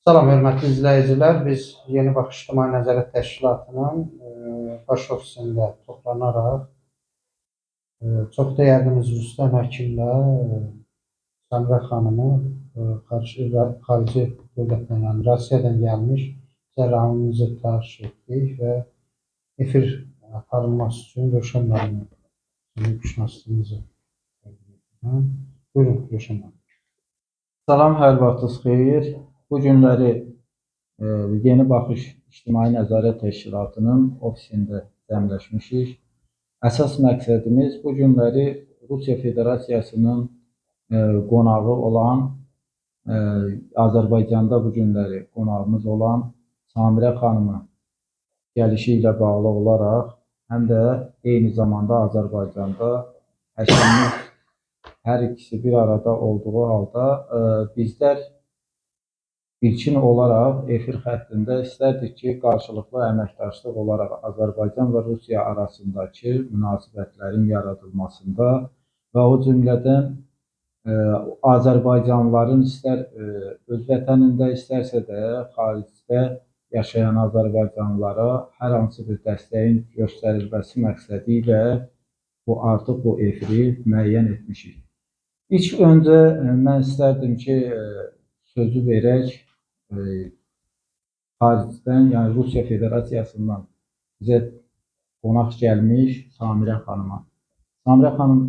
Salam, hörmətli izləyicilər. Biz Yeni Baxış İctimai Nəzarət Təşkilatının baş ofisində toplanaraq çox dəyərlimiz Rüstəm həkimlə Səmrə xanımı xarici dövlətdən, yəni Rusiyadan gəlmiş cərrahımızı tanış etdik və efir aparılması üçün Rövşən müəllim quşnasılığımızı təqdim etdik. Buyurun, Rövşən müəllim. Salam, hər vaxtınız xeyir. Bu günləri Yeni Baxış İctimai Nəzarət Təşkilatının ofisində cəmləşmişik. Əsas məqsədimiz bu günləri Rusiya Federasiyasının qonağı olan, Azərbaycanda bu günləri qonağımız olan Samirə xanımın gəlişi ilə bağlı olaraq, həm də eyni zamanda Azərbaycanda həkimlik hər ikisi bir arada olduğu halda bizlər ilkin olaraq efir xəttində istərdik ki, qarşılıqlı əməkdaşlıq olaraq Azərbaycan və Rusiya arasındakı münasibətlərin yaradılmasında və o cümlədən Azərbaycanlıların istər öz vətənində, istərsə də xaricdə yaşayan Azərbaycanlılara hər hansı bir dəstəyin göstərilməsi məqsədi ilə artıq bu efiri müəyyən etmişik. İlk öncə mən istərdim ki, sözü verək xaricdən, yəni Rusiya Federasiyasından bizə qonaq gəlmiş Samirə xanıma. Samirə xanım,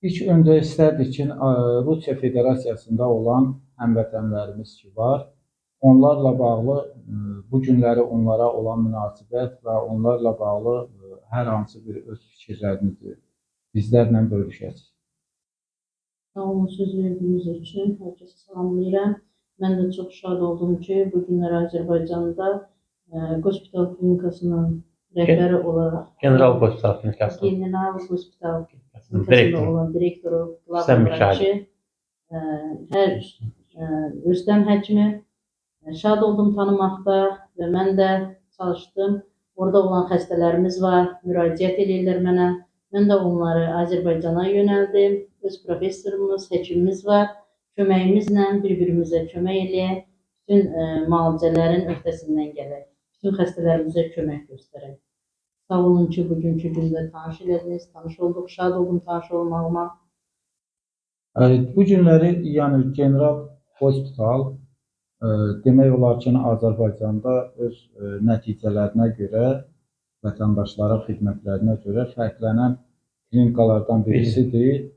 ilk öncə istərdik ki, Rusiya Federasiyasında olan həmvətənlərimiz ki var, onlarla bağlı bu günləri onlara olan münasibət və onlarla bağlı hər hansı bir öz fikirlərinizi bizlərlə bölüşəsiniz. Sağ olun, söz verdiyiniz üçün hər kəsi salamlayıram. Mən də çox şad oldum ki, bu günlər Azərbaycanda Qospital Klinikasının rəhbəri olaraq General Qospital Klinikası Klinikasında olan direktoru Qlavraçı Rüstəm həkimi şad oldum tanımaqda və mən də çalışdım. Orada olan xəstələrimiz var, müraciət edirlər mənə. Mən də onları Azərbaycana yönəldim. Öz professorumuz, həkimimiz var. Köməyimizlə bir-birimizə kömək eləyək. Bütün müalicələrin öhdəsindən gələk. Bütün xəstələrimizə kömək göstərək. Sağ olun ki, bugünkü gündə tanış elədiniz, tanış olduq. Şad oldum tanış olmağıma. Bu günləri, yəni General Hospital demək olar ki, Azərbaycanda öz nəticələrinə görə, vətəndaşlara xidmətlərinə görə fərqlənən klinikalardan birisidir.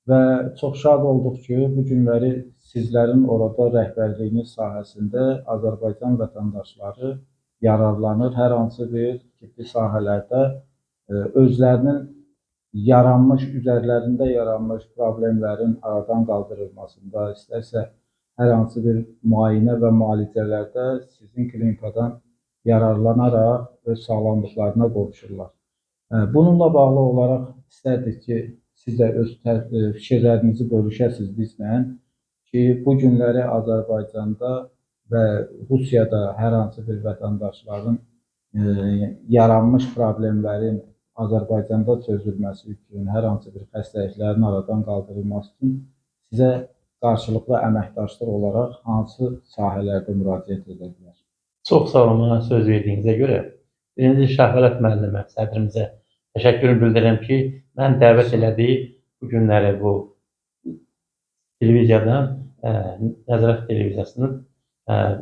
Və çox şad olduq ki, bu günləri sizlərin orada rəhbərliyiniz sahəsində Azərbaycan vətəndaşları yararlanır. Hər hansı bir tibbi sahələrdə özlərinin üzərlərində yaranmış problemlərin aradan qaldırılmasında, istərsə hər hansı bir müayinə və müalicələrdə sizin klinikadan yararlanaraq öz sağlamlıqlarına qovuşurlar. Bununla bağlı olaraq istərdik ki, siz də öz fikirlərinizi bölüşəsiniz bizlə ki, bu günləri Azərbaycanda və Rusiyada hər hansı bir vətəndaşların yaranmış problemlərin Azərbaycanda çözülməsi üçün, hər hansı bir xəstəliklərin aradan qaldırılması üçün sizə qarşılıqlı əməkdaşlıq olaraq hansı sahələrdə müraciət edə bilər? Çox sağ olun, mənə söz verdiyinizə görə. Birinci Şəhvələt müəllimə, sədrimizə təşəkkür bildirirəm ki, mən dəvət elədiyi bu günləri bu televiziyadan, Nəzarət televiziyasının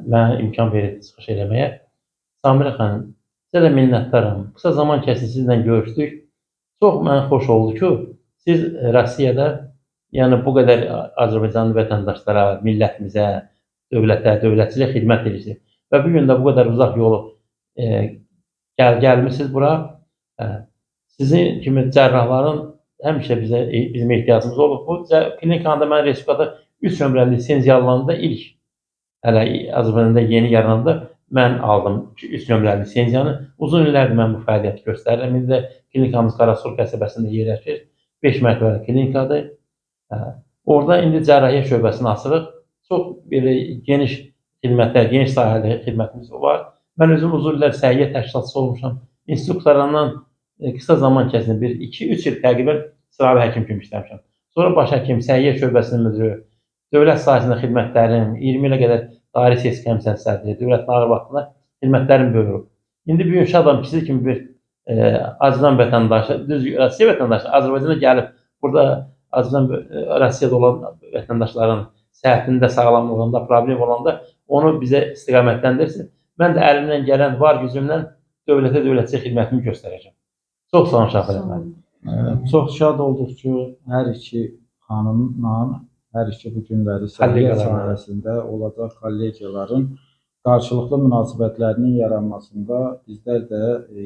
mənə imkan verib çıxış eləməyə. Samirə xanım, sizə də minnətdaram. Qısa zaman kəsin sizinlə görüşdük. Çox mənə xoş oldu ki, siz Rusiyada, yəni bu qədər Azərbaycanlı vətəndaşlara, millətimizə, dövlətə, dövlətçilə xidmət edirsiniz. Və bu gün də bu qədər uzaq yolu gəlmişsiniz bura. Sizin kimi cərrahların həmişə bizim ehtiyacımız olub. Bu klinikada mən Respublikada 3 nömrəli lisenziyalananda ilk hələ Azərbaycanda yeni yarananda mən aldım 3 nömrəli lisenziyanı. Uzun illərdir mən bu fəaliyyəti göstərirəm. İndi də klinikamız Qarasur qəsəbəsində yerləşir. 5 mərtəbəli klinikadır. Orada indi cərrahiyyə şöbəsini açırıq. Çox belə geniş xidmətlər, geniş sahəli xidmətimiz var. Mən özüm uzun illər səhiyyə təşkilatçısı olmuşam. İnstruktorlarından qısa zaman kəsində 2-3 il təqribən sıravi həkim kimi işləmişəm. Sonra baş həkim, səhiyyə şöbəsinin müdürü, dövlət sahəsində xidmətlərim, 20 ilə qədər dairə seçki komissiyasının sədri, dövlətin ağır vaxtında xidmətlərimi görürük. İndi bu gün şadam ki, siz kimi bir Azərbaycan vətəndaşı, düz Rusiya vətəndaşı Azərbaycana gəlib burada Rusiyada olan vətəndaşların səhhətində, sağlamlığında problem olanda onu bizə istiqamətləndirsin. Mən də əlimdən gələn var gücümlə dövlətçi xidmətimi göstərəcəm. Çox sağ olun Şafir müəllim. Çox şad olduq ki, hər iki xanımla, hər iki bu günləri səhiyyə sahəsində olacaq kollegiyaların qarşılıqlı münasibətlərinin yaranmasında bizlər də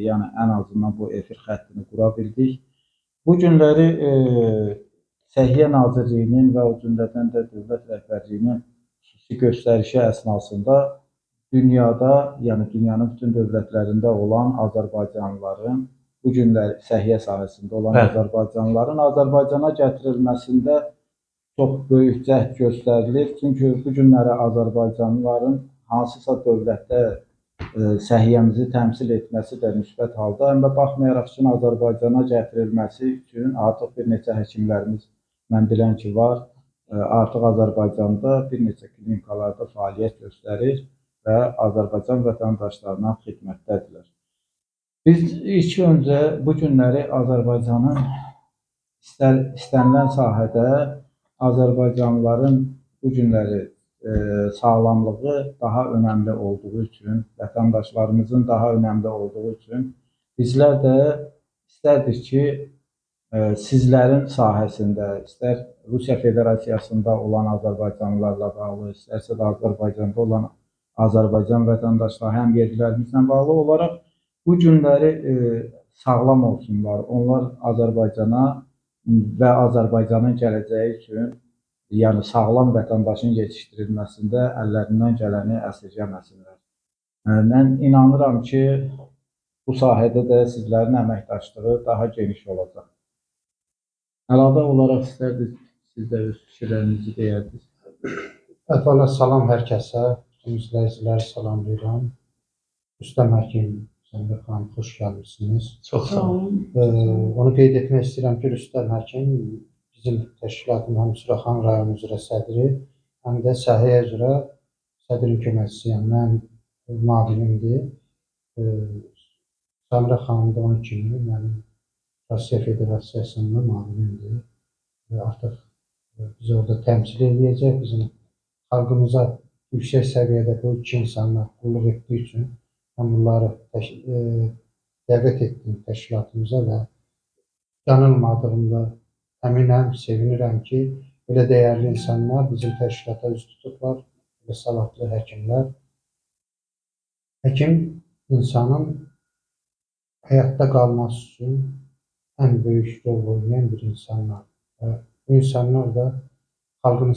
yəni ən azından bu efir xəttini qura bildik. Bu günləri Səhiyyə Nazirliyinin və o cümlədən də dövlət rəhbərliyinin xüsusi göstərişi əsnasında dünyada, yəni dünyanın bütün dövlətlərində olan azərbaycanlıların, bu günlər səhiyyə sahəsində olan azərbaycanlıların Azərbaycana gətirilməsində çox böyük cəhd göstərilir. Çünki bu günləri azərbaycanlıların hansısa dövlətdə səhiyyəmizi təmsil etməsi də müsbət halda, həm də baxmayaraq ki, Azərbaycana gətirilməsi üçün artıq bir neçə həkimlərimiz mən bilən ki var, artıq Azərbaycanda bir neçə klinikalarda fəaliyyət göstərir və Azərbaycan vətəndaşlarına xidmətdədirlər. Biz ilk öncə bu günləri Azərbaycanın istənilən sahədə Azərbaycanlıların bu günləri sağlamlığı daha önəmli olduğu üçün, vətəndaşlarımızın daha önəmli olduğu üçün bizlər də istərdik ki, sizlərin sahəsində, istər Rusiya Federasiyasında olan azərbaycanlılarla bağlı, istərsə də Azərbaycanda olan Azərbaycan vətəndaşları, həm yerlilərimizlə bağlı olaraq bu günləri sağlam olsunlar. Onlar Azərbaycana və Azərbaycanın gələcəyi üçün, yəni sağlam vətəndaşın yetişdirilməsində əllərindən gələni əsirgəməsinlər. Mən inanıram ki, bu sahədə də sizlərin əməkdaşlığı daha geniş olacaq. Əlavə olaraq istərdik, siz də öz fikirlərinizi deyərdiniz. Əvvəla salam hər kəsə, bütün izləyiciləri salamlayıram. Rüstəm həkim, Zəmir xanım, xoş gəlmişsiniz. Çox sağ olun. Onu qeyd etmək istəyirəm ki, Rüstəm həkim bizim təşkilatın həm Suraxan rayonu üzrə sədri, həm də səhiyyə üzrə sədrin köməkçisiyəm. Mən müavinimdir. Zəmir xanım da onun kimi mənim Rusiya Federasiyasında müavinimdir. Artıq bizi orada təmsil edəcək, bizim xalqımıza yüksək səviyyədə bu iki insanlar qulluq etdiyi üçün mən bunları dəvət etdim təşkilatımıza və yanılmadığımda əminəm, sevinirəm ki, belə dəyərli insanlar bizim təşkilata üz tutublar, belə savadlı həkimlər. Həkim insanın həyatda qalması üçün ən böyük rol oynayan bir insanlar. Bu insanlar da xalqın